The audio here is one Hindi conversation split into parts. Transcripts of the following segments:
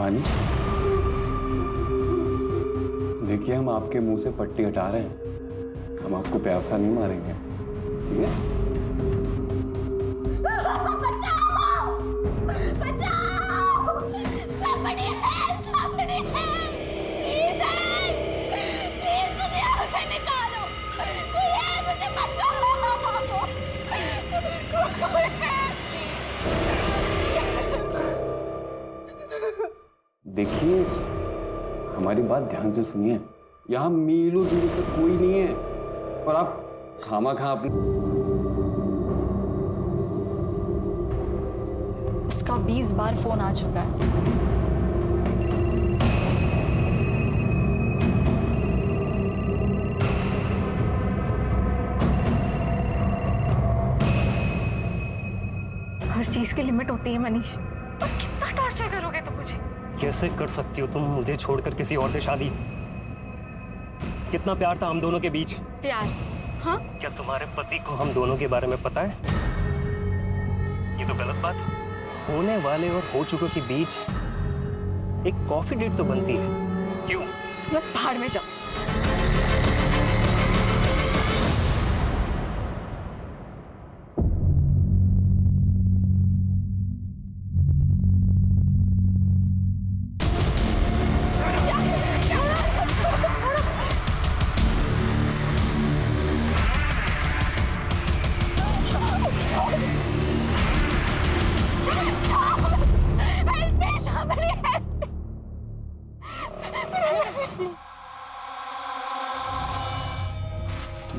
मानिश, देखिए हम आपके मुंह से पट्टी हटा रहे हैं, हम आपको प्यासा नहीं मारेंगे, ठीक है? देखिए, हमारी बात ध्यान से सुनिए। यहाँ मीलों दूर तक कोई नहीं है और आप खामा-खा अपने उसका 20 बार फोन आ चुका है। हर चीज की लिमिट होती है मनीष। और कितना टॉर्चर करोगे तुम मुझे? कैसे कर सकती हो तुम मुझे छोड़कर किसी और से शादी? कितना प्यार था हम दोनों के बीच। प्यार? हाँ? क्या तुम्हारे पति को हम दोनों के बारे में पता है? ये तो गलत बात है। होने वाले और हो चुके के बीच एक कॉफी डेट तो बनती है, क्यों? मैं पहाड़ में जाऊं।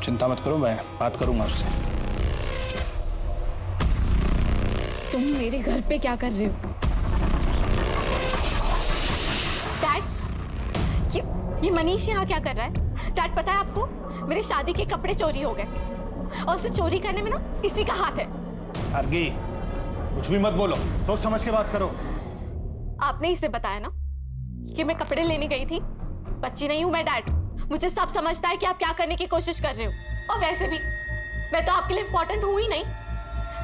चिंता मत करो, मैं बात करूंगा उससे। तुम मेरे घर पे क्या कर रहे हो? डैड, ये मनीष यहाँ क्या कर रहा है? डैड, पता है आपको, मेरे शादी के कपड़े चोरी हो गए और उसे चोरी करने में ना इसी का हाथ है। अर्गी, कुछ भी मत बोलो, सोच समझ के बात करो। आपने इसे बताया ना कि मैं कपड़े लेने गई थी। बच्ची नहीं हूं मैं डैड, मुझे सब समझता है कि आप क्या करने की कोशिश कर रहे हो। और वैसे भी मैं तो आपके लिए इंपॉर्टेंट हूं ही नहीं।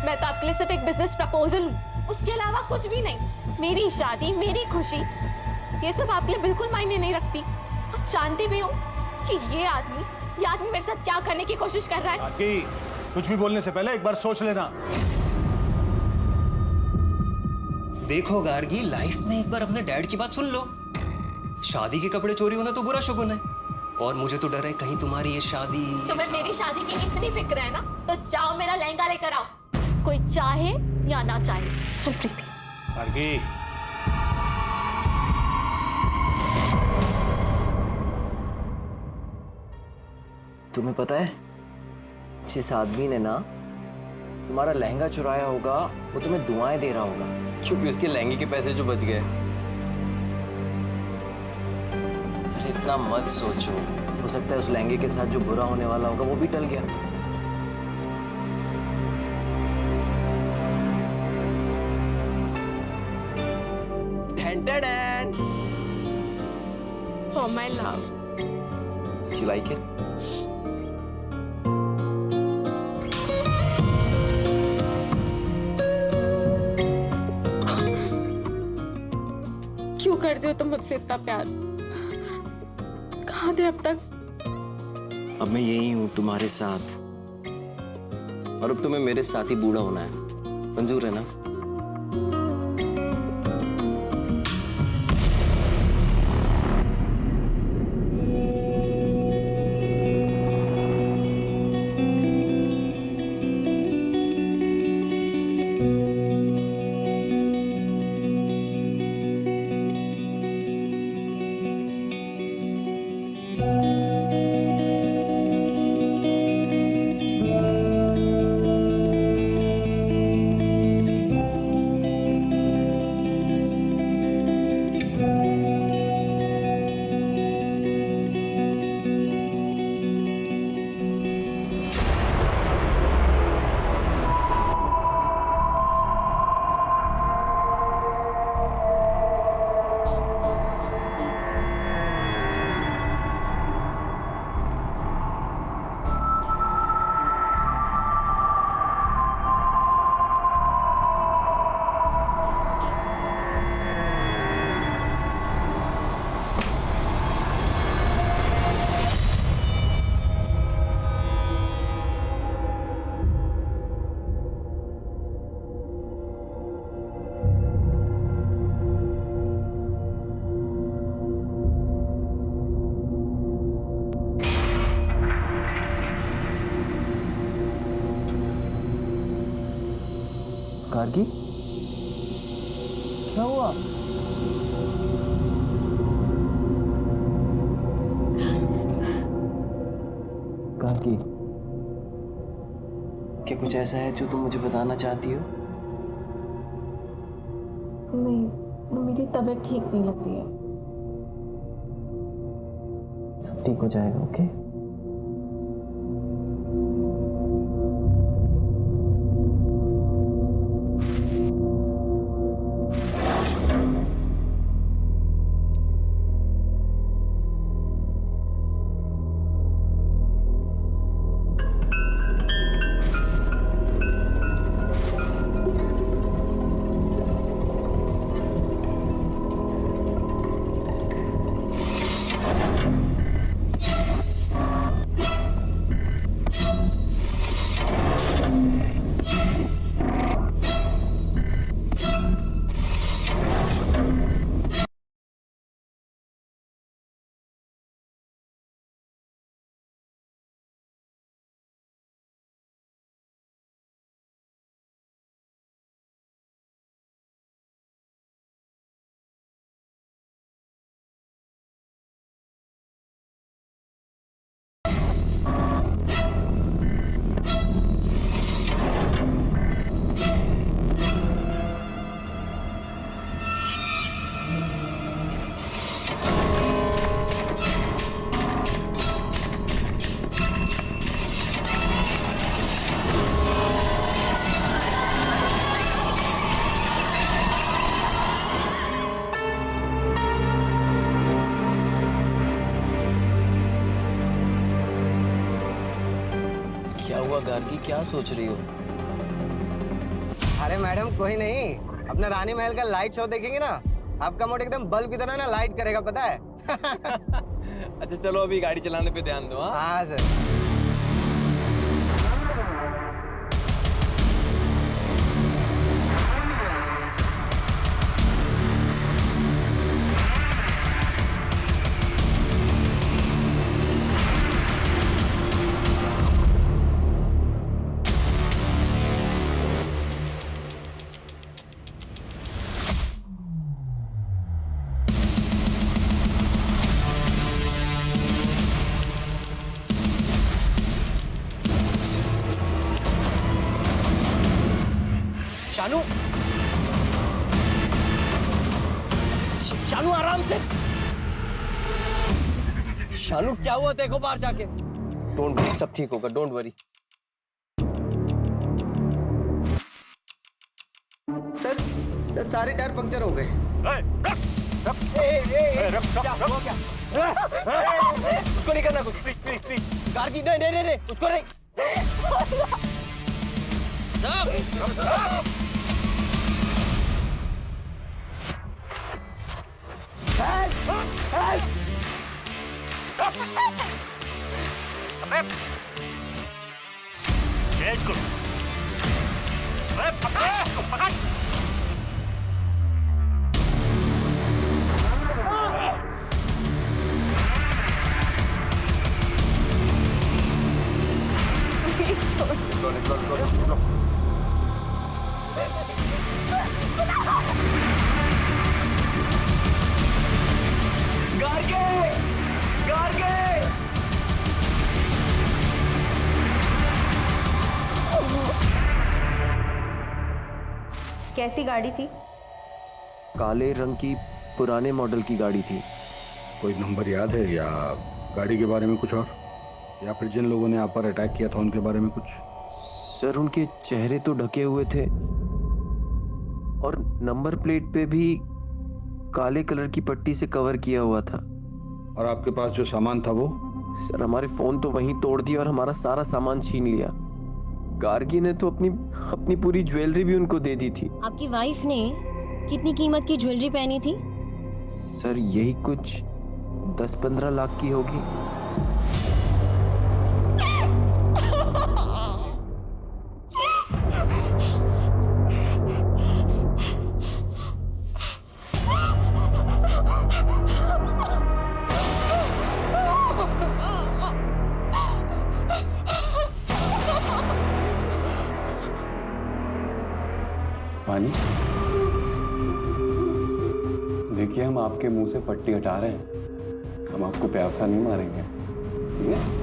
मैं तो आपके लिए सिर्फ एक बिजनेस प्रपोजल हूं, उसके अलावा कुछ भी नहीं। मेरी शादी, मेरी खुशी, ये सब आपके लिए बिल्कुल मायने नहीं रखती। आप जानते भी हो कि ये आदमी मेरे साथ क्या करने की कोशिश कर रहा है। अर्गी, कुछ भी बोलने से पहले एक बार सोच लेना। देखो गार्गी, लाइफ में एक बार अपने डैड की बात सुन लो। शादी के कपड़े चोरी होना तो बुरा शगुन है, और मुझे तो डर है कहीं तुम्हारी ये शादी। तुम्हें मेरी शादी की इतनी फिक्र है ना, तो जाओ मेरा लहंगा लेकर आओ, कोई चाहे या ना चाहे। चल प्रीति। अर्गी, तुम्हें पता है, जिस आदमी ने ना तुम्हारा लहंगा चुराया होगा, वो तुम्हें दुआएं दे रहा होगा, क्योंकि उसके लहंगे के पैसे जो बच गए। अरे इतना मत सोचो, हो सकता है उस लहंगे के साथ जो बुरा होने वाला होगा वो भी टल गया। For my love. You like it? क्यों करते हो तुम मुझसे इतना प्यार? कहाँ थे अब तक? अब मैं यही हूँ तुम्हारे साथ, और अब तुम्हें मेरे साथ ही बूढ़ा होना है। मंजूर है ना? गार्गी, क्या हुआ? गार्गी, क्या कुछ ऐसा है जो तुम मुझे बताना चाहती हो? नहीं, मेरी तबीयत ठीक नहीं लग रही है। सब ठीक हो जाएगा, ओके? क्या हुआ गार्गी, क्या सोच रही हो? अरे मैडम कोई नहीं, अपना रानी महल का लाइट शो देखेंगे ना, आपका मूड एकदम बल्ब की तरह ना लाइट करेगा, पता है? अच्छा चलो अभी गाड़ी चलाने पे ध्यान दो। हाँ सर। शानू, शानू आराम से। शानू क्या हुआ, देखो बाहर जाके। डोंट वरी, सब ठीक होगा, डोंट वरी। सर सारे टायर पंक्चर हो गए। उसको नहीं करना कुछ, प्लीज प्लीज प्लीज। गार्गी नहीं, उसको नहीं। कैसी गाड़ी थी? काले रंग की पुराने मॉडल की गाड़ी थी। कोई नंबर याद है या गाड़ी के बारे में कुछ और, या फिर जिन लोगों ने आप पर अटैक किया था उनके बारे में कुछ? सर उनके चेहरे तो ढके हुए थे और नंबर प्लेट पे भी काले कलर की पट्टी से कवर किया हुआ था। और आपके पास जो सामान था वो? सर हमारे फोन तो वहीं तोड़ दिया और हमारा सारा सामान छीन लिया। गार्गी ने तो अपनी पूरी ज्वेलरी भी उनको दे दी थी। आपकी वाइफ ने कितनी कीमत की ज्वेलरी पहनी थी? सर यही कुछ 10-15 लाख की होगी। पानी, देखिए हम आपके मुंह से पट्टी हटा रहे हैं, हम आपको प्यासा नहीं मारेंगे, ठीक है?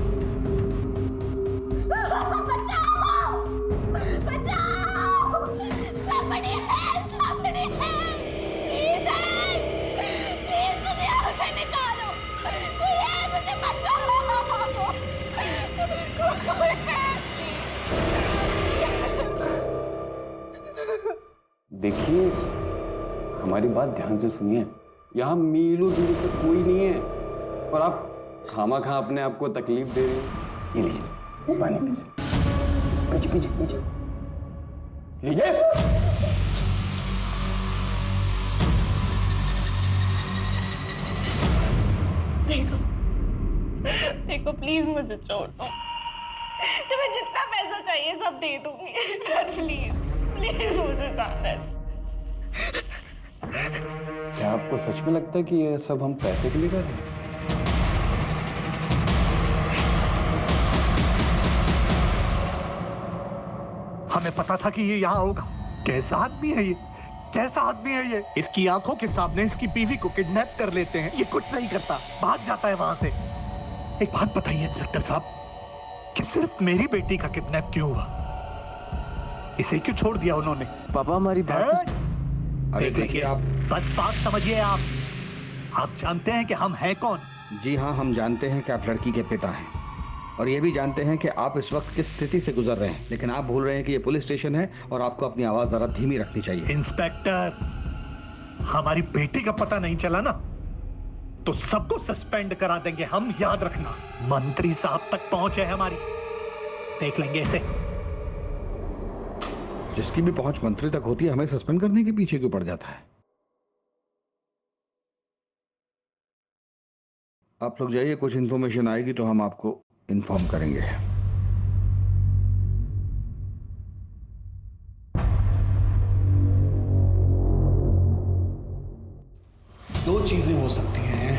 देखिए हमारी बात ध्यान से सुनिए, यहाँ मीलों दूर तक कोई नहीं है और आप खामा-खा अपने आप को तकलीफ दे रहे हो। ये लीजिए पानी पीजिए, पीजिए लीजिए। देखो प्लीज मुझे छोड़ दो, तुम्हें जितना पैसा चाहिए सब दे दूंगी, पर प्लीज प्लीज मुझे जाने दो। क्या आपको सच में लगता है कि ये सब हम पैसे के लिए कर रहे हैं? हमें पता था कि ये यहाँ होगा। कैसा आदमी है ये, कैसा आदमी है ये। इसकी आंखों के सामने इसकी बीवी को किडनैप कर लेते हैं, ये कुछ नहीं करता, भाग जाता है वहां से। एक बात बताइए इंस्पेक्टर साहब, कि सिर्फ मेरी बेटी का किडनैप क्यों हुआ? इसे क्यों छोड़ दिया उन्होंने? पापा हमारी बात अरे देखिए आप, बस बात समझिए आप जानते हैं कि हम हैं कौन? जी हाँ, हम जानते हैं कि आप लड़की के पिता हैं और ये भी जानते हैं कि आप इस वक्त किस स्थिति से गुजर रहे हैं, लेकिन आप भूल रहे हैं कि ये पुलिस स्टेशन है और आपको अपनी आवाज जरा धीमी रखनी चाहिए। इंस्पेक्टर, हमारी बेटी का पता नहीं चला ना तो सबको सस्पेंड करा देंगे हम, याद रखना। मंत्री साहब तक पहुंच है हमारी, देख लेंगे इसे। जिसकी भी पहुंच मंत्री तक होती है, हमें सस्पेंड करने के पीछे क्यों पड़ जाता है? आप लोग जाइए, कुछ इन्फॉर्मेशन आएगी तो हम आपको इन्फॉर्म करेंगे। दो चीजें हो सकती हैं,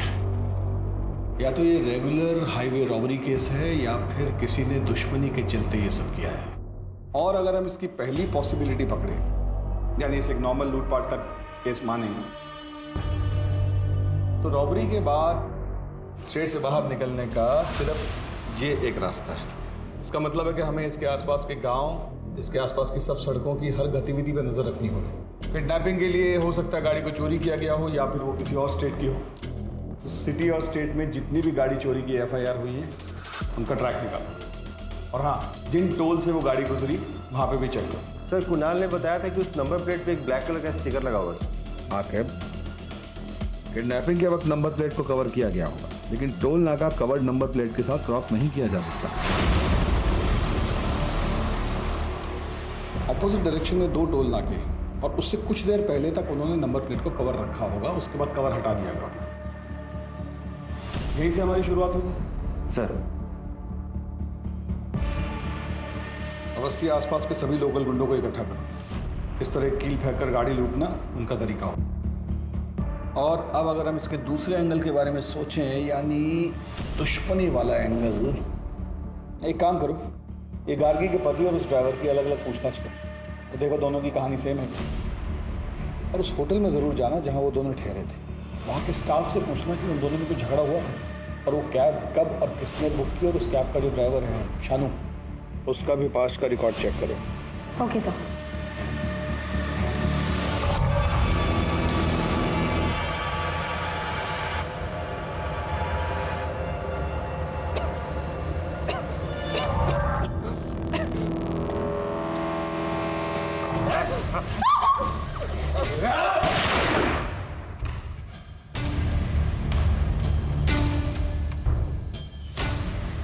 या तो ये रेगुलर हाईवे रॉबरी केस है या फिर किसी ने दुश्मनी के चलते ये सब किया है। और अगर हम इसकी पहली पॉसिबिलिटी पकड़े, यानी इसे एक नॉर्मल लूटपाट का केस माने, तो रॉबरी के बाद स्टेट से बाहर निकलने का सिर्फ ये एक रास्ता है। इसका मतलब है कि हमें इसके आसपास के गांव, इसके आसपास की सब सड़कों की हर गतिविधि पर नजर रखनी होगी। किडनैपिंग के लिए हो सकता है गाड़ी को चोरी किया गया हो या फिर वो किसी और स्टेट की हो। तो सिटी और स्टेट में जितनी भी गाड़ी चोरी की FIR हुई है उनका ट्रैक निकालो, और हाँ, जिन टोल से वो गाड़ी गुजरी वहाँ पे भी चेक करो। सर कुणाल ने बताया था कि उस नंबर प्लेट पे एक ब्लैक कलर का स्टिकर लगा हुआ है। आखिर किडनैपिंग के वक्त नंबर प्लेट को कवर किया गया होगा, लेकिन टोल नाका कवर्ड नंबर प्लेट के साथ क्रॉस नहीं किया जा सकता। अपोजिट डायरेक्शन में 2 टोल नाके और उससे कुछ देर पहले तक उन्होंने नंबर प्लेट को कवर रखा होगा, उसके बाद कवर हटा दिया होगा। यहीं से हमारी शुरुआत होगी। सर अवस्थी आसपास के सभी लोकल गुंडों को इकट्ठा करो। इस तरह कील फेंक कर गाड़ी लूटना उनका तरीका हो। और अब अगर हम इसके दूसरे एंगल के बारे में सोचें, यानी दुश्मनी वाला एंगल, एक काम करो, ये गार्गी के पति और उस ड्राइवर की अलग अलग पूछताछ करो तो देखो दोनों की कहानी सेम है। और उस होटल में ज़रूर जाना जहां वो दोनों ठहरे थे, वहाँ के स्टाफ से पूछना कि उन दोनों में कुछ झगड़ा हुआ और वो कैब कब और किसने बुक की, और उस कैब का जो ड्राइवर है शानू, उसका भी पास्ट का रिकॉर्ड चेक करो। Okay sir.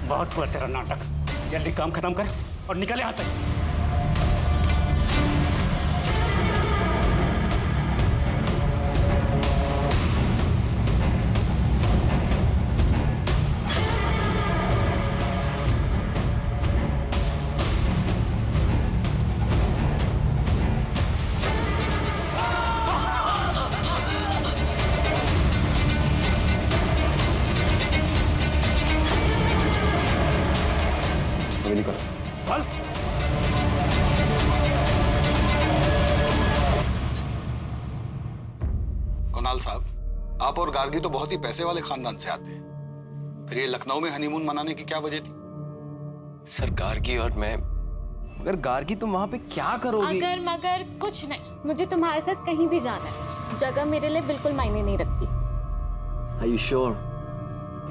बहुत हुआ तेरा नाटक, जल्दी काम खत्म कर और निकल यहाँ से। कुणाल साहब, आप और गार्गी तो बहुत ही पैसे वाले खानदान से आते हैं, फिर ये लखनऊ में हनीमून मनाने की क्या वजह थी? सर गार्गी और मैं, अगर गार्गी तुम वहां पे क्या करोगी? अगर मगर कुछ नहीं, मुझे तुम्हारे साथ कहीं भी जाना है। जगह मेरे लिए बिल्कुल मायने नहीं रखती। Are you sure?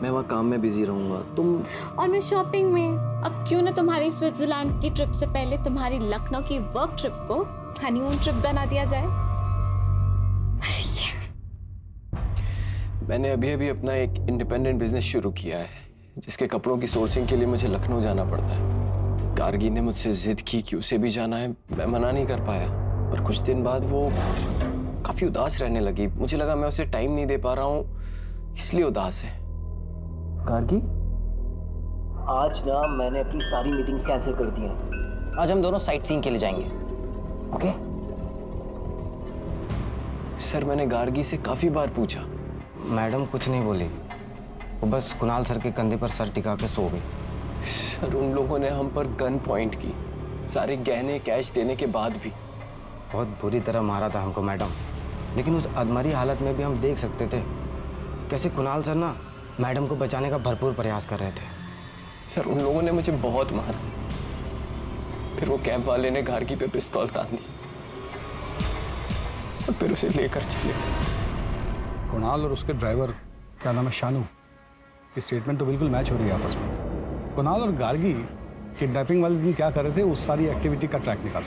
मैं वहाँ काम में बिजी रहूंगा, तुम और मैं शॉपिंग में। अब क्यों ना तुम्हारी स्विट्जरलैंड की ट्रिप से पहले तुम्हारी लखनऊ की वर्क ट्रिप को हनीमून ट्रिप बना दिया जाए। मैंने अभी अभी अपना एक इंडिपेंडेंट बिजनेस शुरू किया है, जिसके कपड़ों की सोर्सिंग के लिए मुझे लखनऊ जाना पड़ता है। गार्गी ने मुझसे जिद की कि उसे भी जाना है, मैं मना नहीं कर पाया। पर कुछ दिन बाद वो काफी उदास रहने लगी। मुझे लगा मैं उसे टाइम नहीं दे पा रहा हूँ, इसलिए उदास है। गार्गी, आज ना मैंने अपनी सारी मीटिंग्स कैंसिल कर दी हैं। आज हम दोनों साइट सीइंग के लिए जाएंगे, ओके? सर मैंने गार्गी से काफी बार पूछा। मैडम कुछ नहीं बोली, वो बस कुणाल सर के कंधे पर सर टिका के सो गई। सर उन लोगों ने हम पर गन पॉइंट की, सारे गहने कैश देने के बाद भी। बहुत बुरी तरह मारा था हमको मैडम, लेकिन उस अधमरी हालत में भी हम देख सकते थे कैसे कुणाल सर ना मैडम को बचाने का भरपूर प्रयास कर रहे थे। सर उन लोगों ने मुझे बहुत मारा, फिर वो कैब वाले ने गार्गी पे पिस्तौल तान दी और फिर उसे लेकर चले गए। कुणाल और उसके ड्राइवर, क्या नाम है, शानू, की स्टेटमेंट तो बिल्कुल मैच हो रही है आपस में। कुणाल और गार्गी किडनैपिंग वाले दिन क्या कर रहे थे, उस सारी एक्टिविटी का ट्रैक निकालो।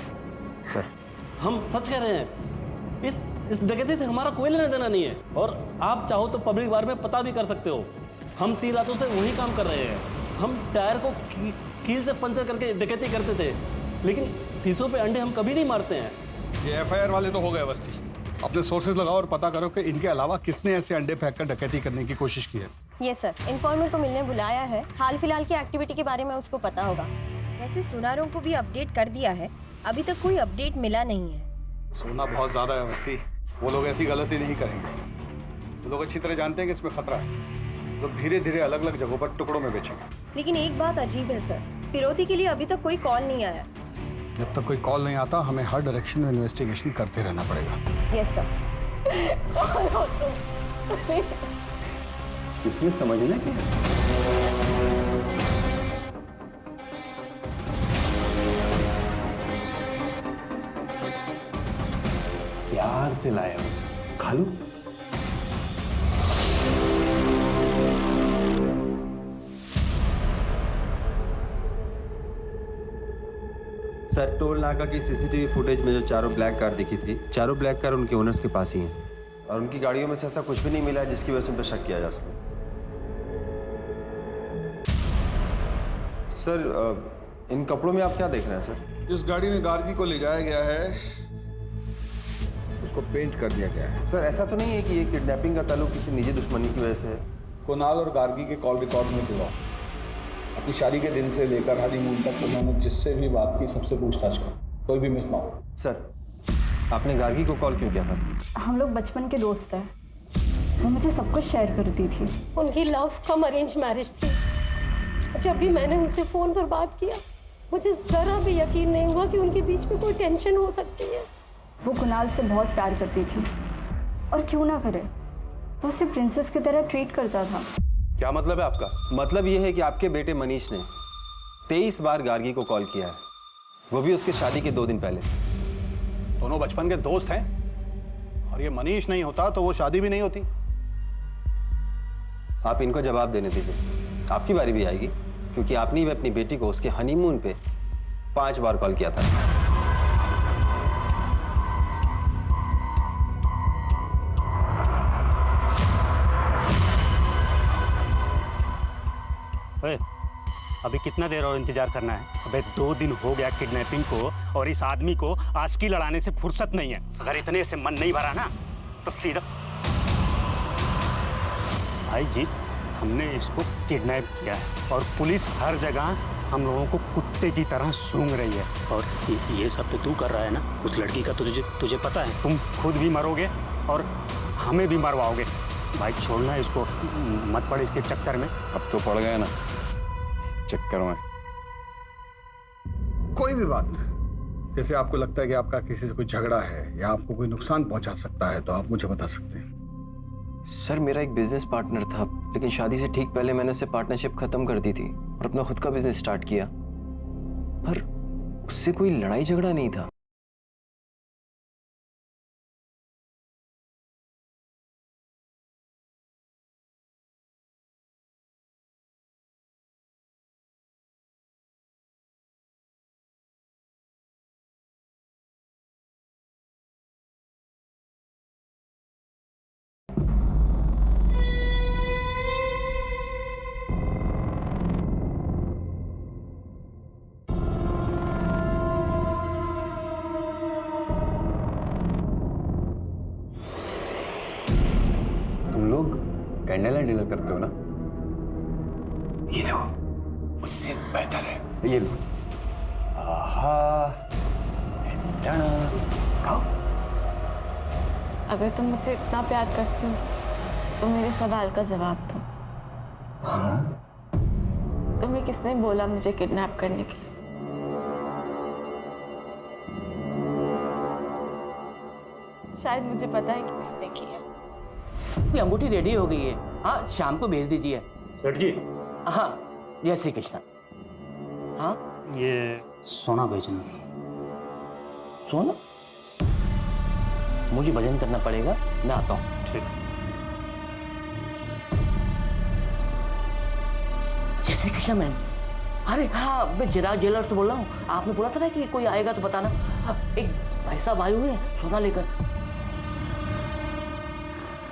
सर हम सच कह रहे हैं, इस डकैती से हमारा कोई लेना देना नहीं है, और आप चाहो तो पब्लिक बार में पता भी कर सकते हो। हम 3 रातों से वही काम कर रहे हैं। हम टायर को कील से पंचर करके डकैती करते थे, लेकिन शीशों पे अंडे हम कभी नहीं मारते हैं। ये एफआईआर वाले तो हो गए बस्ती। अपने सोर्सेज लगाओ और पता करो कि इनके अलावा किसने ऐसे अंडे फेंक कर डकैती करने की कोशिश की है। ये सर, इन्फॉर्मर को मिलने बुलाया है, हाल फिलहाल की एक्टिविटी के बारे में उसको पता होगा। वैसे सुनारों को भी अपडेट कर दिया है, अभी तक कोई अपडेट मिला नहीं है। सोना बहुत ज्यादा है बस्ती, वो लोग ऐसी गलती नहीं करेंगे। वो लोग अच्छी तरह जानते हैं कि इसमें खतरा है, लोग धीरे धीरे अलग अलग जगहों पर टुकड़ों में बेचेंगे। लेकिन एक बात अजीब है सर, फिरौती के लिए अभी तक कोई कॉल नहीं आया। जब तक कोई कॉल नहीं आता हमें हर डायरेक्शन में इन्वेस्टिगेशन करते रहना पड़ेगा। Yes sir. इसमें समझना क्या? प्यार से लाया हूं, खा लो। सर टोल नाका की सीसीटीवी फुटेज में जो चारों ब्लैक कार दिखी थी, चारों ब्लैक कार उनके ओनर्स के पास ही हैं। और उनकी गाड़ियों में से ऐसा कुछ भी नहीं मिला जिसकी वजह से उन पर शक किया जा सके। सर इन कपड़ों में आप क्या देख रहे हैं सर? जिस गाड़ी में गार्गी को ले जाया गया है उसको पेंट कर दिया गया है। सर ऐसा तो नहीं है कि ये किडनैपिंग का ताल्लुक किसी निजी दुश्मनी की वजह से है? कुणाल और गार्गी के कॉल रिकॉर्ड में जुड़ा, अपनी शादी के दिन से लेकर हनीमून तक उन्होंने जिससे भी बात की सबसे पूछताछ कर, कोई भी मिस ना हो। सर आपने गार्गी को कॉल क्यों किया था? हम लोग बचपन के दोस्त हैं, वो मुझे सब कुछ शेयर करती थी। उनकी लव कम अरेंज मैरिज थी। जब भी मैंने उनसे फोन पर बात किया, मुझे जरा भी यकीन नहीं हुआ कि उनके बीच में कोई टेंशन हो सकती है। वो कुणाल से बहुत प्यार करती थी, और क्यों ना करे, वो उसे प्रिंसेस की तरह ट्रीट करता था। क्या मतलब है आपका? मतलब ये है कि आपके बेटे मनीष ने 23 बार गार्गी को कॉल किया है, वो भी उसके शादी के 2 दिन पहले। दोनों बचपन के दोस्त हैं, और ये मनीष नहीं होता तो वो शादी भी नहीं होती। आप इनको जवाब देने दीजिए, आपकी बारी भी आएगी, क्योंकि आपने भी अपनी बेटी को उसके हनीमून पे 5 बार कॉल किया था। ओए, अभी कितना देर और इंतजार करना है? अबे 2 दिन हो गया किडनैपिंग को, और इस आदमी को आशिकी लड़ाने से फुर्सत नहीं है। अगर इतने से मन नहीं भरा ना तो सीधा भाई जी, हमने इसको किडनैप किया है, और पुलिस हर जगह हम लोगों को कुत्ते की तरह सूंघ रही है। और ये सब तो तू कर रहा है ना, उस लड़की का तुझे पता है। तुम खुद भी मरोगे और हमें भी मरवाओगे। भाई छोड़ना इसको, मत पड़ इसके चक्कर में। अब तो पड़ गए ना चक्कर में। कोई भी बात, जैसे आपको लगता है कि आपका किसी से कोई झगड़ा है या आपको कोई नुकसान पहुंचा सकता है, तो आप मुझे बता सकते हैं। सर मेरा एक बिजनेस पार्टनर था, लेकिन शादी से ठीक पहले मैंने उससे पार्टनरशिप खत्म कर दी थी और अपना खुद का बिजनेस स्टार्ट किया। पर उससे कोई लड़ाई झगड़ा नहीं था। तुम लोग कैंडल लाइट डिनर करते हो ना? ये देखो, उससे बेहतर है। ये लो। आहा, खाओ। अगर तुम मुझसे इतना प्यार करती हो तो मेरे सवाल का जवाब दो। तुम्हें किसने बोला मुझे किडनैप करने के लिए? शायद मुझे पता है कि किसने किया। ये अंगूठी रेडी हो गई है, हाँ शाम को भेज दीजिए। सेठ जी, हाँ जय श्री कृष्ण। हाँ ये सोना बेचना था। सोना? मुझे भजन करना पड़ेगा, मैं आता हूँ। ठीक। जय श्री कृष्ण मैम। अरे हाँ, मैं चिराग ज्वेलर्स से बोल रहा हूँ। आपने बोला था ना कि कोई आएगा तो बताना। एक भाई साहब आए हुए हैं सोना लेकर।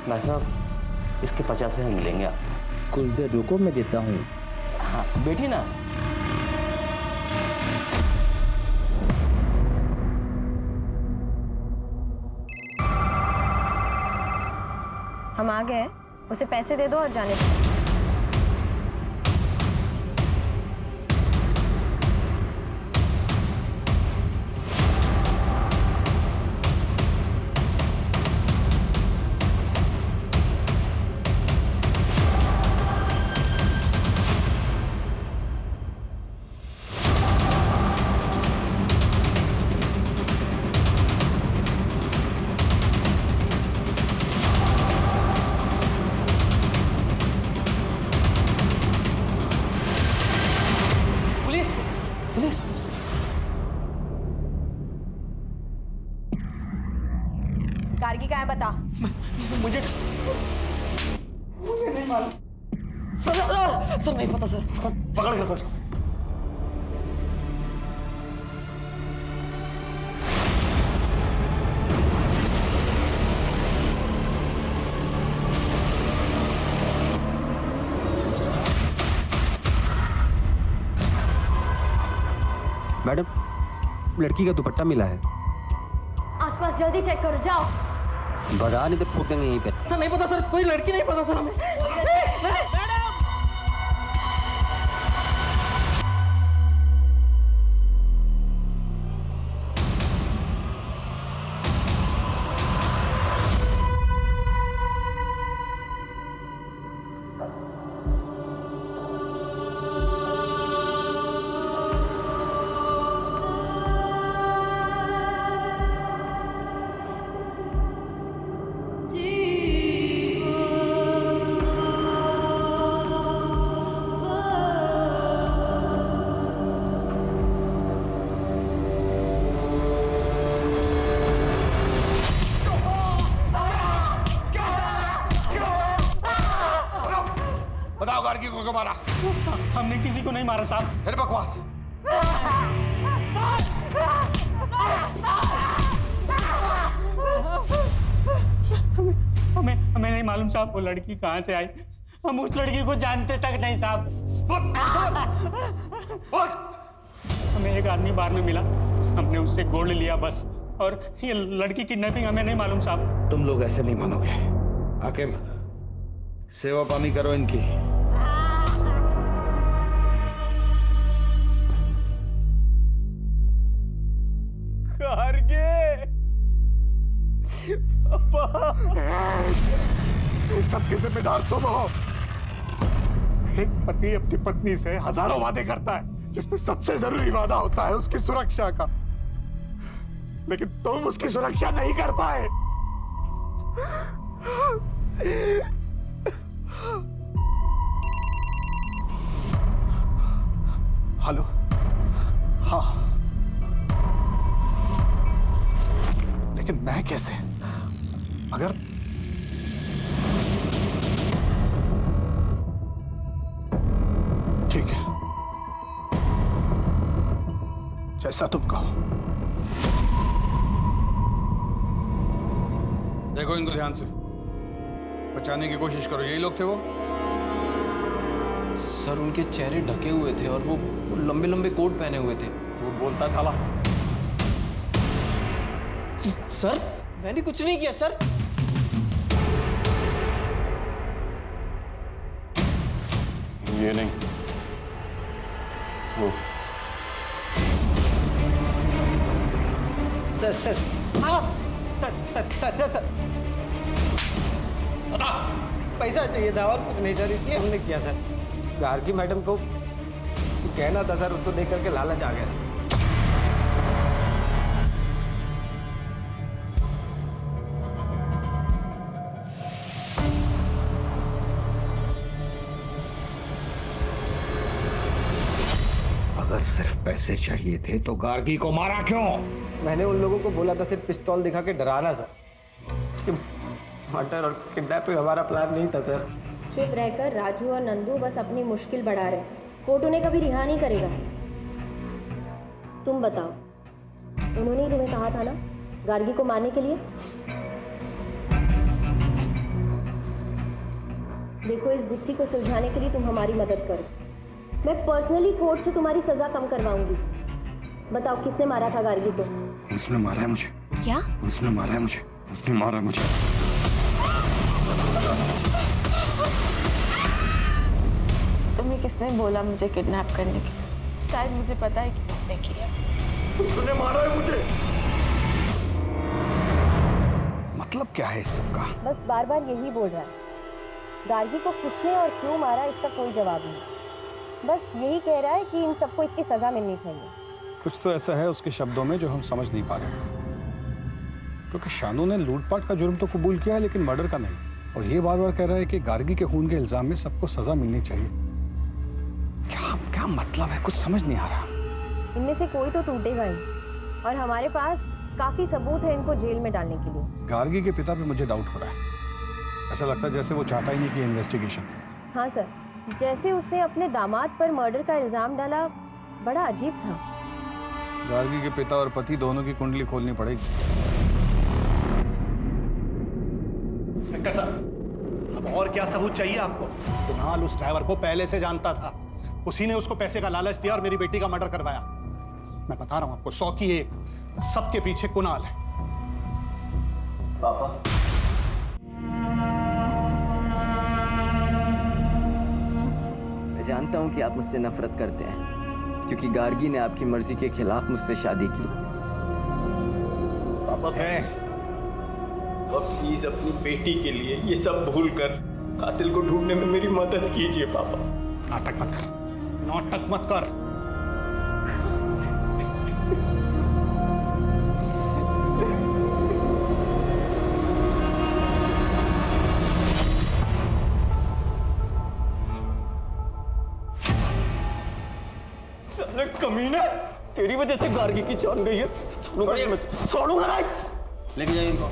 भाई साहब इसके 50,000 मिलेंगे आप। कुछ देर रुको, मैं देता हूँ। हाँ बैठिए ना। हम आ गए, उसे पैसे दे दो और जाने दो। पुलिस। गार्गी कहाँ है बता। मुझे नहीं मालूम सर नहीं पता सर। पकड़ के रखो। मैडम, लड़की का दुपट्टा मिला है। आसपास जल्दी चेक करो, जाओ। भगा नहीं तो ठोक देंगे यहीं पे। सर नहीं पता सर, कोई लड़की नहीं पता सर हमें। बताओ गार्गी को क्यों मारा? हमने किसी को नहीं मारा साहब। फिर बकवास। हमें नहीं मालूम साहब वो लड़की कहाँ से आई। हम उस लड़की को जानते तक नहीं साहब। हमें एक आदमी बार में मिला, हमने उससे गोल्ड लिया बस। और ये लड़की किडनैपिंग हमें नहीं मालूम साहब। तुम लोग ऐसे नहीं मानोगे। हाकिम, सेवा पानी करो इनकी। इस सब के जिम्मेदार तुम हो। एक पति अपनी पत्नी से हजारों वादे करता है, जिसमें सबसे जरूरी वादा होता है उसकी सुरक्षा का, लेकिन तुम उसकी सुरक्षा नहीं कर पाए। हेलो। हाँ, लेकिन मैं कैसे? अगर ठीक है, जैसा तुम कहो। देखो इनको ध्यान से, बचाने की कोशिश करो। यही लोग थे वो? सर उनके चेहरे ढके हुए थे और वो लंबे लंबे कोट पहने हुए थे। झूठ बोलता साला। सर मैंने कुछ नहीं किया सर। ये नहीं, वो। Sir sir sir sir sir sir sir पैसा चाहिए था और कुछ नहीं सर, इसलिए हमने किया सर। गार्गी मैडम को कहना था सर, उसको देख करके लालच आ गया सर। अगर सिर्फ पैसे चाहिए थे तो गार्गी को मारा क्यों? मैंने उन लोगों को बोला था सिर्फ पिस्तौल दिखा के डराना सर। मर्डर और किडनैपिंग हमारा प्लान नहीं था सर। चुप रहकर राजू और नंदू बस अपनी मुश्किल बढ़ा रहे। कोर्ट उन्हें कभी रिहा नहीं करेगा। तुम बताओ, उन्होंने ही तुम्हें कहा था ना गार्गी को मारने के लिए? देखो, इस गुत्थी को सुलझाने के लिए तुम हमारी मदद करो। मैं पर्सनली कोर्ट से तुम्हारी सजा कम करवाऊंगी। बताओ, किसने मारा था गार्गी को? उसने मारा है मुझे। क्या? उसने मारा है मुझे। उसने मारा है मुझे। तुम्हें किसने बोला मुझे किडनैप करने के? शायद मुझे पता है कि किसने किया। उसने मारा है मुझे। मतलब क्या है इस सब का? बस बार बार यही बोल रहा है। गार्गी को किसने और क्यों मारा, इसका कोई जवाब नहीं। बस यही कह रहा है कि इन सबको इसकी सजा मिलनी चाहिए। कुछ तो ऐसा है उसके शब्दों में जो हम समझ नहीं पा रहे, क्योंकि शानू ने लूटपाट का जुर्म तो कबूल किया है लेकिन मर्डर का नहीं। और ये बार बार कह रहा है कि गार्गी के खून के इल्जाम में सबको सजा मिलनी चाहिए। क्या क्या मतलब है, कुछ समझ नहीं आ रहा। इनमें से कोई तो टूटेगा ही, और हमारे पास काफी सबूत है इनको जेल में डालने के लिए। गार्गी के पिता पे मुझे डाउट हो रहा है। ऐसा लगता है जैसे वो चाहता ही नहीं कि इन्वेस्टिगेशन। हाँ सर, जैसे उसने अपने दामाद पर मर्डर का इल्जाम डाला, बड़ा अजीब था। गार्गी के पिता और पति दोनों की कुंडली खोलनी पड़ेगी। इंस्पेक्टर साहब, अब और क्या सबूत चाहिए आपको? कुणाल उस ड्राइवर को पहले से जानता था। उसी ने उसको पैसे का लालच दिया और मेरी बेटी का मर्डर करवाया। मैं बता रहा हूं आपको, 100 की 1, सबके पीछे कुणाल है। पापा, मैं जानता हूं कि आप मुझसे नफरत करते हैं, क्योंकि गार्गी ने आपकी मर्जी के खिलाफ मुझसे शादी की। पापा प्लीज अपनी बेटी के लिए ये सब भूल कर कातिल को ढूंढने में मेरी मदद कीजिए पापा। नाटक मत कर, नाटक मत कर। साले कमीना, तेरी वजह से गार्गी की जान गई है। छोड़ूंगा नहीं। लेके जाइए इनको।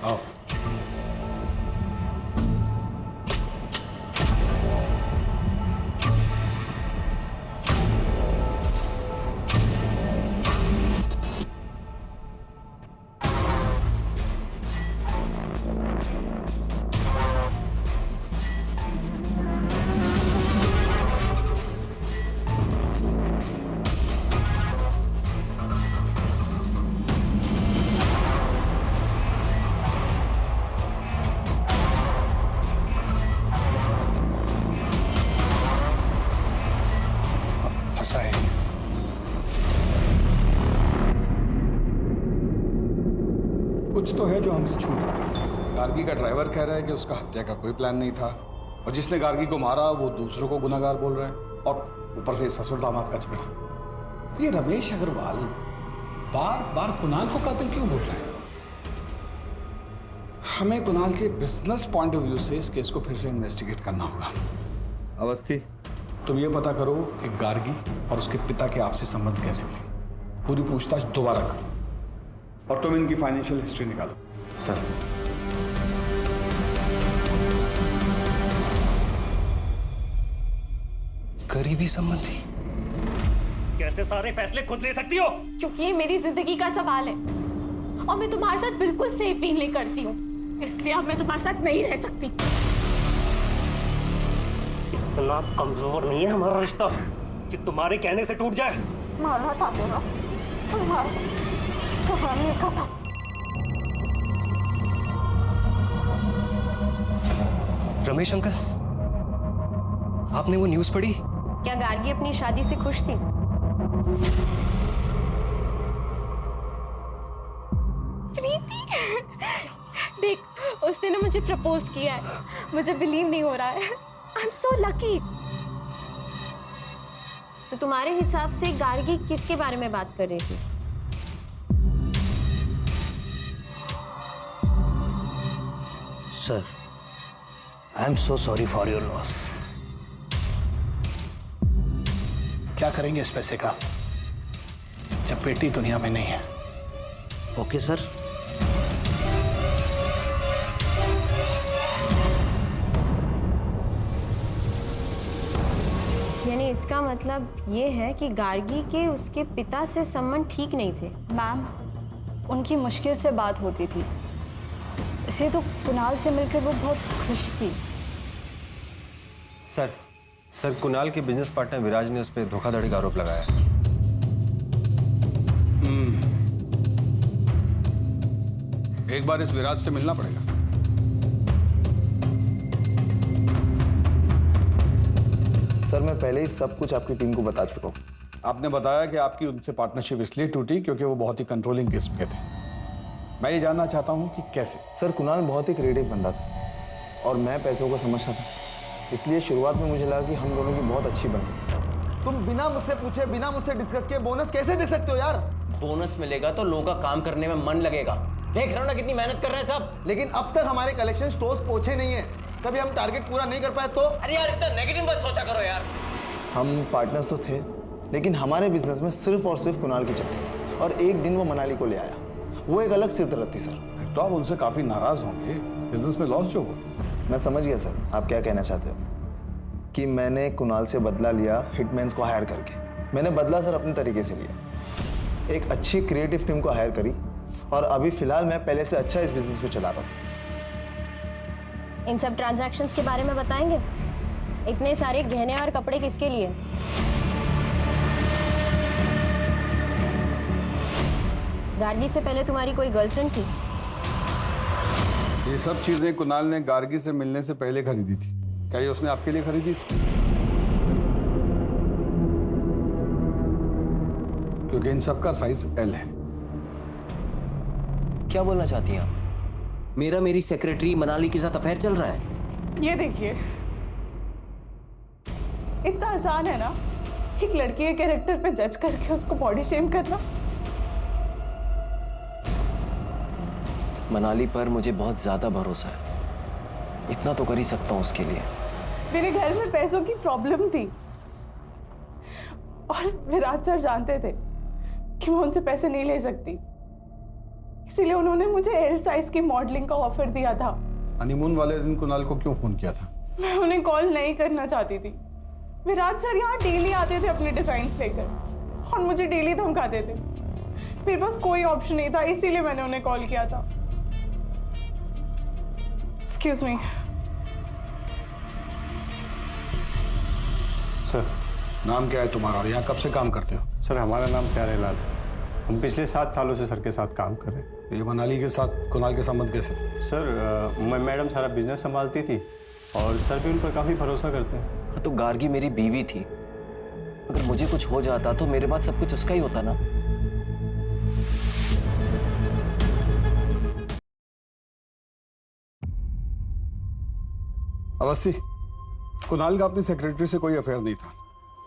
आओ। कुछ तो है जो हमसे छूट रहा है। गार्गी का ड्राइवर कह रहा है कि उसका हत्या का कोई प्लान नहीं था, और जिसने गार्गी को मारा वो दूसरों को गुनहगार बोल रहा है, और ऊपर से ससुर दामाद का झगड़ा। ये रमेश अग्रवाल बार बार कुणाल को कातिल क्यों बोल रहे हैं? हमें कुणाल के बिजनेस पॉइंट ऑफ व्यू से इस केस को फिर से इन्वेस्टिगेट करना होगा। अवस्थी, तुम ये पता करो कि गार्गी और उसके पिता के आपसी संबंध कैसे थे। पूरी पूछताछ दोबारा करो और तुम इनकी फाइनेंशियल हिस्ट्री निकालो। सर। करीबी संबंधी? कैसे सारे फैसले खुद ले सकती हो? क्योंकि ये मेरी जिंदगी का सवाल है और मैं तुम्हारे साथ बिल्कुल सेफ फील नहीं करती हूँ, इसलिए अब मैं तुम्हारे साथ नहीं रह सकती। इतना कमजोर नहीं है हमारा रिश्ता कि तुम्हारे कहने से टूट जाए। मारना चाहते हो ना? कहानी खत्म। रमेश अंकल, आपने वो न्यूज़ पढ़ी? क्या गार्गी अपनी शादी से खुश थी? प्रीति, देख उसने ना मुझे प्रपोज किया है, मुझे बिलीव नहीं हो रहा है। I am so lucky. तो तुम्हारे हिसाब से गार्गी किसके बारे में बात कर रही थी? Sir, I am so sorry for your loss. क्या करेंगे इस पैसे का जब बेटी दुनिया में नहीं है? Okay sir. यानी इसका मतलब ये है कि गार्गी के उसके पिता से संबंध ठीक नहीं थे। मैम, उनकी मुश्किल से बात होती थी, इसलिए तो कुणाल से मिलकर वो बहुत खुश थी। सर कुणाल के बिजनेस पार्टनर विराज ने उस पर धोखाधड़ी का आरोप लगाया है। एक बार इस विराज से मिलना पड़ेगा। सर, मैं पहले ही सब कुछ आपकी टीम को बता चुका हूँ। आपने बताया कि आपकी उनसे पार्टनरशिप इसलिए टूटी क्योंकि वो बहुत ही कंट्रोलिंग किस्म के थे। मैं ये जानना चाहता हूँ कि कैसे। सर, कुणाल बहुत ही क्रिएटिव बंदा था और मैं पैसों को समझता था, इसलिए शुरुआत में मुझे लगा कि हम दोनों की बहुत अच्छी बनी। तुम बिना मुझसे पूछे, बिना मुझसे डिस्कस किए बोनस कैसे दे सकते हो यार? बोनस मिलेगा तो लोगों का काम करने में मन लगेगा। देख रहे हो ना कितनी मेहनत कर रहे हैं सब। लेकिन अब तक हमारे कलेक्शन स्टोर्स पहुंचे नहीं है। कभी हम टारगेट पूरा नहीं कर पाए तो? अरे यार इतना नेगेटिव मत सोचा करो यार। हम पार्टनर्स तो थे, लेकिन हमारे बिजनेस में सिर्फ और सिर्फ कुणाल की चलती थी और एक दिन वो मनाली को ले आया। वो एक अलग सिरदर्द थी सर। तो आप उनसे काफी नाराज होंगे, बिजनेस में लॉस जो हो। मैं समझ गया सर आप क्या कहना चाहते हो, कि मैंने कुणाल से बदला लिया हिटमैन्स को हायर करके। मैंने बदला सर अपने तरीके से लिया, एक अच्छी क्रिएटिव टीम को हायर करी और अभी फिलहाल मैं पहले से अच्छा इस बिजनेस को चला रहा हूँ। इन सब ट्रांजैक्शंस के बारे में बताएंगे? इतने सारे गहने और कपड़े किसके लिए? गार्गी से पहले तुम्हारी कोई गर्लफ्रेंड थी? ये सब चीजें कुणाल ने गार्गी से मिलने से पहले खरीदी थी। क्या ये उसने आपके लिए खरीदी थी? क्योंकि इन सब का साइज एल है। क्या बोलना चाहती हैं आप? मेरा मेरी सेक्रेटरी मनाली के साथ अफेयर चल रहा है। ये देखिए, इतना आसान है ना एक लड़की के कैरेक्टर पे जज करके उसको बॉडी शेम करना। मनाली पर मुझे बहुत ज्यादा भरोसा है, इतना तो कर ही सकता हूँ उसके लिए। मेरे घर में पैसों की प्रॉब्लम थी और विराज सर जानते थे कि मैं उनसे पैसे नहीं ले सकती, इसीलिए उन्होंने मुझे एल साइज की मॉडलिंग का ऑफर दिया था। हनीमून वाले दिन कुणाल को क्यों फोन किया था? मैं उन्हें कॉल नहीं करना चाहती थी। विराज सर यहाँ डेली आते थे अपने डिजाइन्स लेकर और मुझे डेली धमकाते थे। मेरे पास कोई ऑप्शन नहीं था, इसीलिए मैंने उन्हें कॉल किया था। Excuse me sir. नाम क्या है तुम्हारा और यहाँ कब से काम करते हो? सर, हमारा नाम प्यारेलाल है। हम पिछले 7 सालों से सर के साथ काम कर रहे हैं। ये मनाली के साथ कुणाल के संबंध कैसे थे? सर, मैडम सारा बिजनेस संभालती थी और सर भी उन पर काफ़ी भरोसा करते हैं। तो गार्गी मेरी बीवी थी, अगर मुझे कुछ हो जाता तो मेरे पास सब कुछ उसका ही होता ना। अवस्थी, कुणाल का अपनी सेक्रेटरी से कोई अफेयर नहीं था।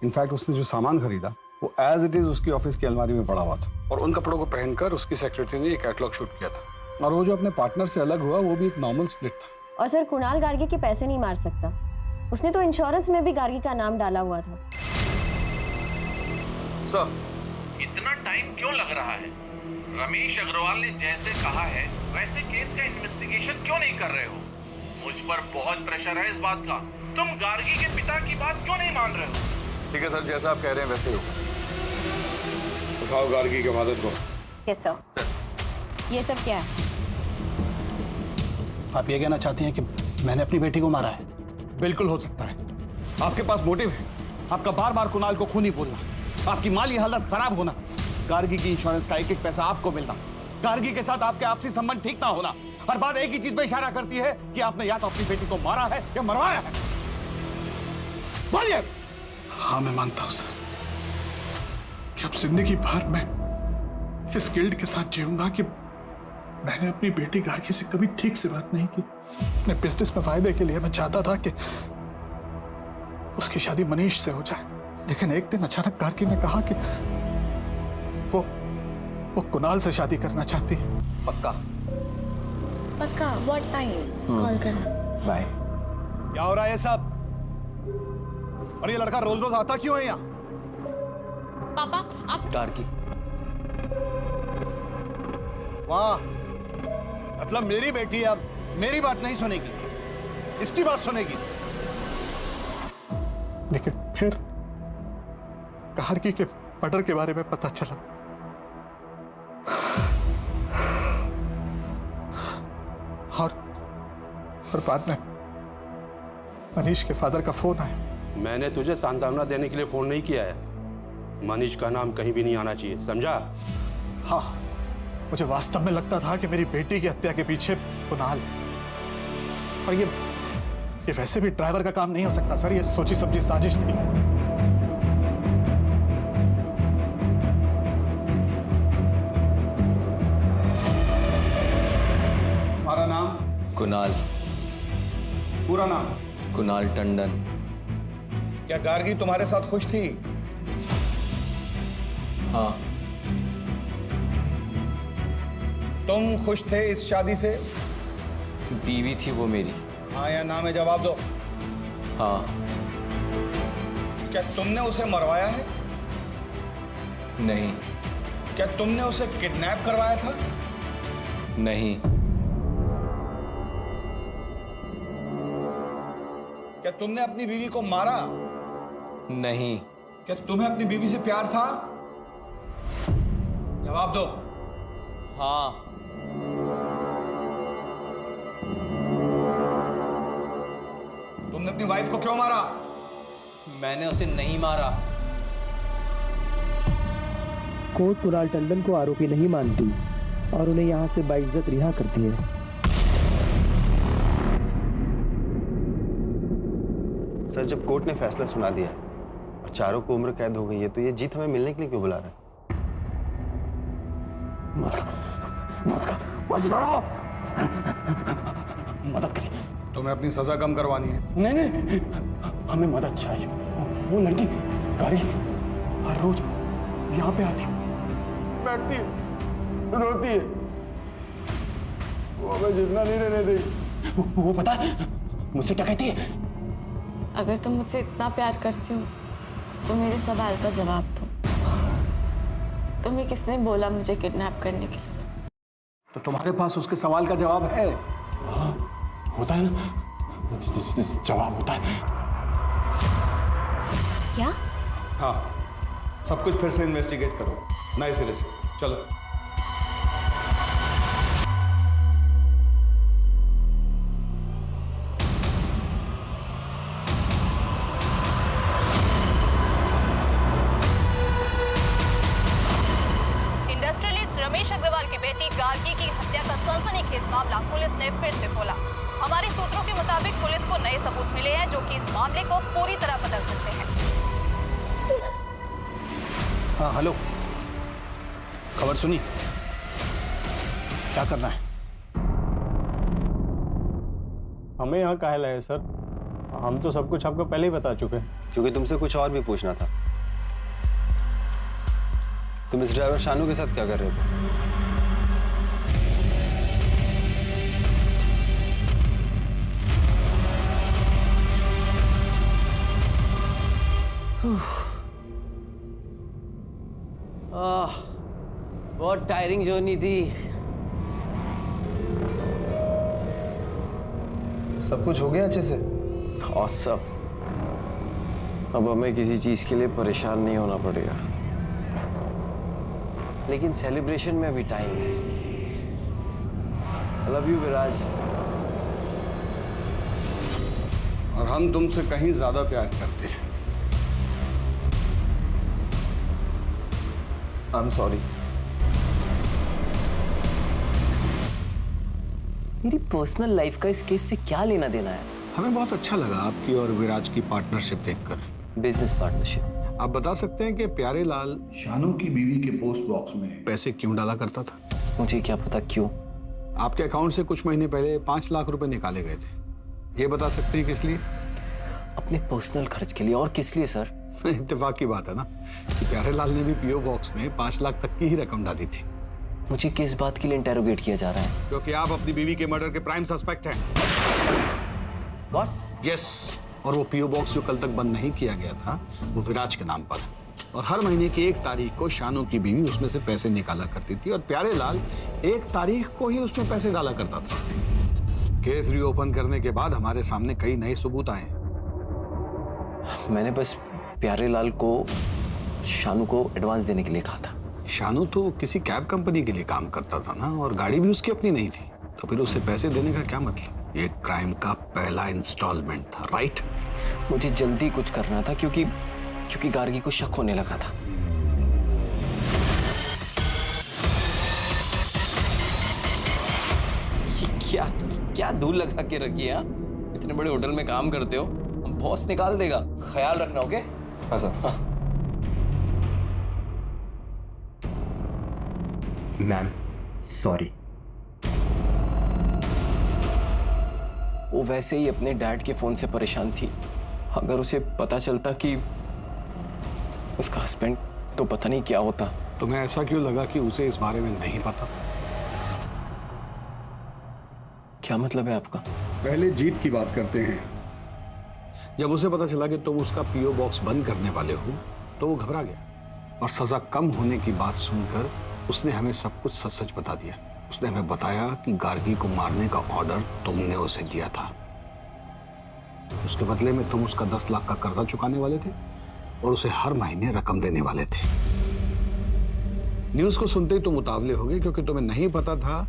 इनफैक्ट उसने जो सामान खरीदा वो एज इट इज उसकी ऑफिस की अलमारी में पड़ा हुआ था और उन कपड़ों को पहनकर उसकी सेक्रेटरी ने एक कैटलॉग शूट किया था। और वो जो अपने पार्टनर से अलग हुआ वो भी एक नॉर्मल स्प्लिट था। और सर कुणाल गार्गी के पैसे नहीं मार सकता, उसने तो इंश्योरेंस में भी गार्गी का नाम डाला हुआ था। सर, इतना टाइम क्यों लग रहा है? रमेश अग्रवाल ने जैसे कहा है वैसे केस का इन्वेस्टिगेशन क्यों नहीं कर रहे हो? मुझ पर बहुत प्रेशर है इस बात का। तुम गार्गी के पिता की बात क्यों नहीं मान रहे हो? ठीक है सर, जैसा आप कह रहे हैं वैसे ही होगा। उठाओ गार्गी के फादर को। Yes sir. ये सब क्या है? आप ये कहना चाहती हैं कि मैंने अपनी बेटी को मारा है? बिल्कुल हो सकता है। आपके पास मोटिव है, आपका बार बार कुणाल को खूनी बोलना, आपकी माली हालत खराब होना, गार्गी की इंश्योरेंस का एक एक पैसा आपको मिलना, गार्गी के साथ आपके आपसी संबंध ठीक ना होना। हर बात एक ही चीज पे इशारा करती है कि आपने या तो अपनी बेटी को मारा है या मरवाया है। बोलिए। हाँ, मैं मानता हूं सर कि अब जिंदगी भर मैं इस गिल्ट के साथ जीऊंगा कि मैंने अपनी बेटी गार्गी से कभी ठीक से बात नहीं की। अपने बिजनेस में फायदे के लिए मैं चाहता था कि उसकी शादी मनीष से हो जाए, लेकिन एक दिन अचानक गार्गी ने कहा कि वो कुणाल से शादी करना चाहती है। पक्का? पक्का। What time? कॉल करना। बाय। क्या हो रहा है ये सब? और ये लड़का रोज रोज आता क्यों है यहाँ? पापा आप गार्गी। वाह, मतलब मेरी बेटी अब मेरी बात नहीं सुनेगी, इसकी बात सुनेगी। लेकिन फिर गार्गी के मर्डर के बारे में पता चला और बाद में मनीष के फादर का फोन आया। मैंने तुझे सांत्वना देने के लिए फोन नहीं किया है। मनीष का नाम कहीं भी नहीं आना चाहिए, समझा? हाँ, मुझे वास्तव में लगता था कि मेरी बेटी की हत्या के पीछे कुणाल, और ये वैसे भी ड्राइवर का काम नहीं हो सकता सर, ये सोची समझी साजिश थी। हमारा नाम? कुणाल। पूरा नाम? कुणाल टंडन। क्या गार्गी तुम्हारे साथ खुश थी? हाँ। तुम खुश थे इस शादी से? बीवी थी वो मेरी। हाँ या ना में जवाब दो। हाँ। क्या तुमने उसे मरवाया है? नहीं। क्या तुमने उसे किडनैप करवाया था? नहीं। क्या तुमने अपनी बीवी को मारा? नहीं। क्या तुम्हें अपनी बीवी से प्यार था? जवाब दो। हाँ। तुमने अपनी वाइफ को क्यों मारा? मैंने उसे नहीं मारा। कोर्ट कुणाल टंडन को आरोपी नहीं मानती और उन्हें यहाँ से बाइज्जत रिहा करती है। सर, जब कोर्ट ने फैसला सुना दिया है और चारों को उम्र कैद हो गई है तो ये जीत हमें मिलने के लिए क्यों बुला रहा है? मदद करिए। तुम्हें अपनी सजा कम करवानी है? नहीं, हमें मदद चाहिए। वो लड़की गार्गी हर रोज यहाँ पे आती है, बैठती है, रोती है, वो हमें जितना नहीं रहने देगी। वो पता है मुझसे क्या कहती है? अगर तुम मुझसे इतना प्यार करती हो तो मेरे सवाल का जवाब दो। तुम्हें किसने बोला मुझे किडनैप करने के लिए? तो तुम्हारे पास उसके सवाल का जवाब है? हाँ, होता है ना, जवाब होता है। क्या? हाँ, सब कुछ फिर से इन्वेस्टिगेट करो नए सिरे से। चलो। इंडस्ट्रियलिस्ट रमेश अग्रवाल की बेटी गार्गी की हत्या का सनसनीखेज मामला पुलिस ने फिर से खोला। हमारे सूत्रों के मुताबिक पुलिस को नए सबूत मिले हैं जो कि इस मामले को पूरी तरह बदल सकते हैं। हाँ, हेलो, खबर सुनी? क्या करना है? हमें यहाँ काहे लाए सर? हम तो सब कुछ आपको पहले ही बता चुके हैं। क्योंकि तुमसे कुछ और भी पूछना था। तुम इस ड्राइवर शानू के साथ क्या कर रहे थे? बहुत टायरिंग जर्नी थी। सब कुछ हो गया अच्छे से? ऑसम। अब हमें किसी चीज के लिए परेशान नहीं होना पड़ेगा। लेकिन सेलिब्रेशन में अभी टाइम है। आई लव यू विराज। और हम तुमसे कहीं ज्यादा प्यार करते हैं। I am sorry. मेरी पर्सनल लाइफ का इस केस से क्या लेना देना है? हमें बहुत अच्छा लगा आपकी और विराज की पार्टनरशिप देखकर। Business partnership. आप बता सकते हैं कि प्यारे लाल शानू की बीवी के पोस्ट बॉक्स में पैसे क्यों डाला करता था? मुझे क्या पता क्यों। आपके अकाउंट से कुछ महीने पहले 5 लाख रुपए निकाले गए थे। ये बता सकते हैं किस लिए? अपने पर्सनल खर्च के लिए। और किस लिए सर? इत्तेफाक की बात है ना कि प्यारे लाल ने भी पीओ बॉक्स में 5 लाख तक की ही रकम डाली थी। मुझे किस बात के लिए इंटेरोगेट किया जा रहा है? क्योंकि आप अपनी बीवी के मर्डर के प्राइम सस्पेक्ट हैं। What? यस। और वो पीओ बॉक्स जो कल तक बंद नहीं किया गया था वो विराज के नाम पर है। और हर महीने की 1 तारीख को शानू की बीवी उसमें से पैसे निकाला करती थी और प्यारे लाल 1 तारीख को ही उसमें पैसे डाला करता था। केस रीओपन करने के बाद हमारे सामने कई नए सबूत आए। मैंने बस प्यारे लाल को शानू को एडवांस देने के लिए कहा था। शानू तो किसी कैब कंपनी के लिए काम करता था ना, और गाड़ी भी उसकी अपनी नहीं थी, तो फिर उसे पैसे देने का क्या मतलब? ये क्राइम का पहला इंस्टॉलमेंट था, राइट? मुझे जल्दी कुछ करना था क्योंकि गार्गी को शक होने लगा था। ये क्या धूल लगा के रखी है? इतने बड़े होटल में काम करते हो, बॉस निकाल देगा। ख्याल रखना, ओके? हाँ सर। Ma'am sorry. वो वैसे ही अपने डैड के फोन से परेशान थी। अगर उसे पता चलता कि उसका हस्बैंड, तो पता नहीं क्या होता। तुम्हें ऐसा क्यों लगा कि उसे इस बारे में नहीं पता? क्या मतलब है आपका? पहले जीत की बात करते हैं। जब उसे पता चला कि तुम उसका पीओ बॉक्स बंद करने वाले हो तो वो घबरा गया और सजा कम होने की बात सुनकर उसने हमें सब कुछ सच सच बता दिया। उसने हमें बताया कि गार्गी को मारने का ऑर्डर तुमने उसे दिया था। उसके बदले में तुम उसका 10 लाख का कर्जा चुकाने वाले थे और उसे हर महीने रकम देने वाले थे। न्यूज़ को सुनते ही तुम उतावले हो गए क्योंकि तुम्हें नहीं पता था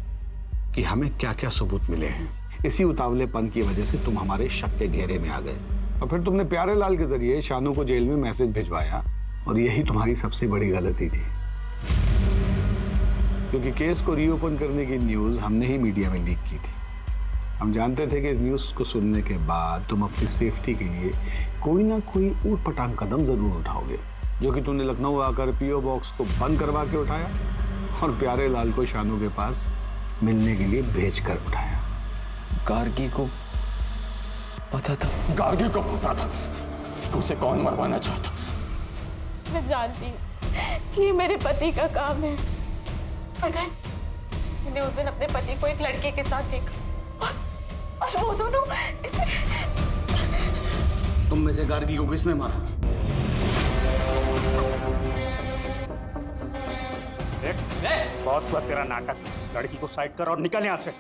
कि हमें क्या क्या सबूत मिले हैं। इसी उतावलेपन की वजह से तुम हमारे शक के घेरे में आ गए और फिर तुमने प्यारे लाल के जरिए शानू को जेल में मैसेज भिजवाया और यही तुम्हारी सबसे बड़ी गलती थी, क्योंकि केस को रीओपन करने की न्यूज़ हमने ही मीडिया में लीक की थी। हम जानते थे कि इस न्यूज़ को सुनने के बाद तुम अपनी सेफ्टी के लिए कोई ना कोई ऊट-पटांग कदम जरूर उठाओगे, जो कि तुमने लखनऊ आकर पीओ बॉक्स को बंद करवा के उठाया और प्यारे लाल को शानू के पास मिलने के लिए भेज कर उठाया। गार्गी को पता था? गार्गी को पता था कि उसे कौन मरवाना चाहता। मैं जानती हूँ कि ये मेरे पति का काम है। पता है, मैंने उस दिन अपने पति को एक लड़के के साथ देखा और वो दोनों इसे... तुम में से गार्गी को किसने मारा? बहुत हुआ तेरा नाटक। लड़की को साइड कर और निकल यहाँ से।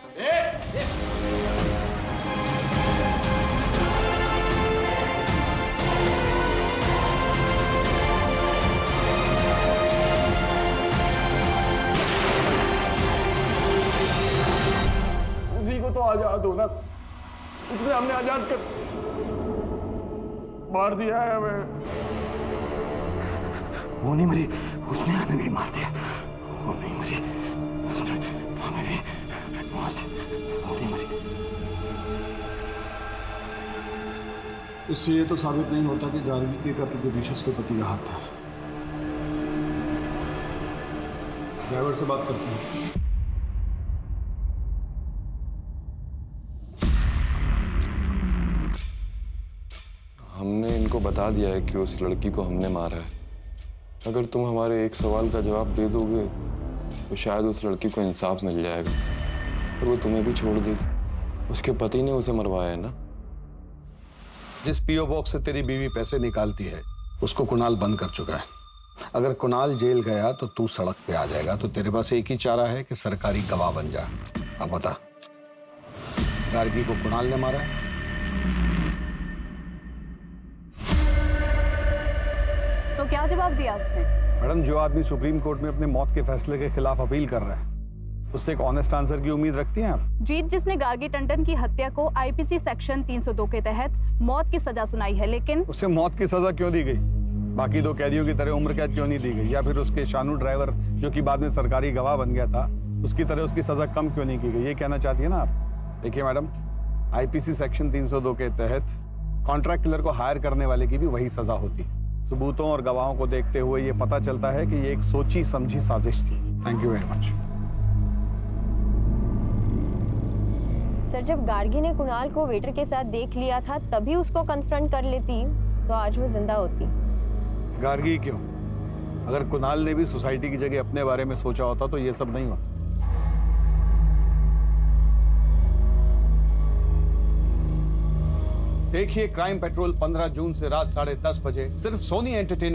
उसी को तो आजाद हो ना, उसने हमने आजाद कर मार दिया है हमें। वो नहीं मरी, उसने हमें भी मार दिया। वो नहीं मरी, उसने हमें भी मार दिया। वो नहीं मरी। इससे ये तो साबित नहीं होता कि गार्गी के कत्ल के पीछे उसके पति का हाथ था। ड्राइवर से बात करते हैं। को बता दिया है कि उस लड़की को हमने मारा है। अगर तुम हमारे एक सवाल का जवाब दे दोगे तो शायद उस लड़की को इंसाफ मिल जाएगा और वो तुम्हें भी छोड़ देगी। उसके पति ने उसे मरवाया है ना। जिस पीओ बॉक्स से तेरी बीवी पैसे निकालती है उसको कुणाल बंद कर चुका है। अगर कुणाल जेल गया तो तू सड़क पे आ जाएगा, तो तेरे पास एक ही चारा है कि सरकारी गवाह बन जा। अब बता, गार्गी को कुणाल ने मारा है? तो क्या जवाब दिया उसने? मैडम, जो आदमी सुप्रीम कोर्ट में अपने मौत के फैसले के खिलाफ अपील कर रहा है उससे एक ऑनेस्ट आंसर की उम्मीद रखती हैं आप? जीत जिसने गार्गी टंडन की हत्या को आईपीसी सेक्शन 302 के तहत मौत की सजा सुनाई है, लेकिन उसे मौत की सजा क्यों दी गई? बाकी दो कैदियों की तरह उम्र कैद क्यों नहीं दी गई? या फिर उसके शानू ड्राइवर जो कि बाद में सरकारी गवाह बन गया था उसकी तरह उसकी सजा कम क्यों नहीं की गई? ये कहना चाहती है ना आप? देखिए मैडम, आईपीसी सेक्शन 302 के तहत कॉन्ट्रैक्ट किलर को हायर करने वाले की भी वही सजा होती। सबूतों और गवाहों को देखते हुए ये पता चलता है कि ये एक सोची समझी साजिश थी। Thank you very much. Sir, जब गार्गी ने कुणाल को वेटर के साथ देख लिया था तभी उसको कन्फ्रंट कर लेती तो आज वो जिंदा होती। गार्गी क्यों? अगर कुणाल ने भी सोसाइटी की जगह अपने बारे में सोचा होता तो ये सब नहीं होता। देखिए क्राइम पेट्रोल 15 जून से रात 10:30 बजे सिर्फ सोनी एंटरटेनमेंट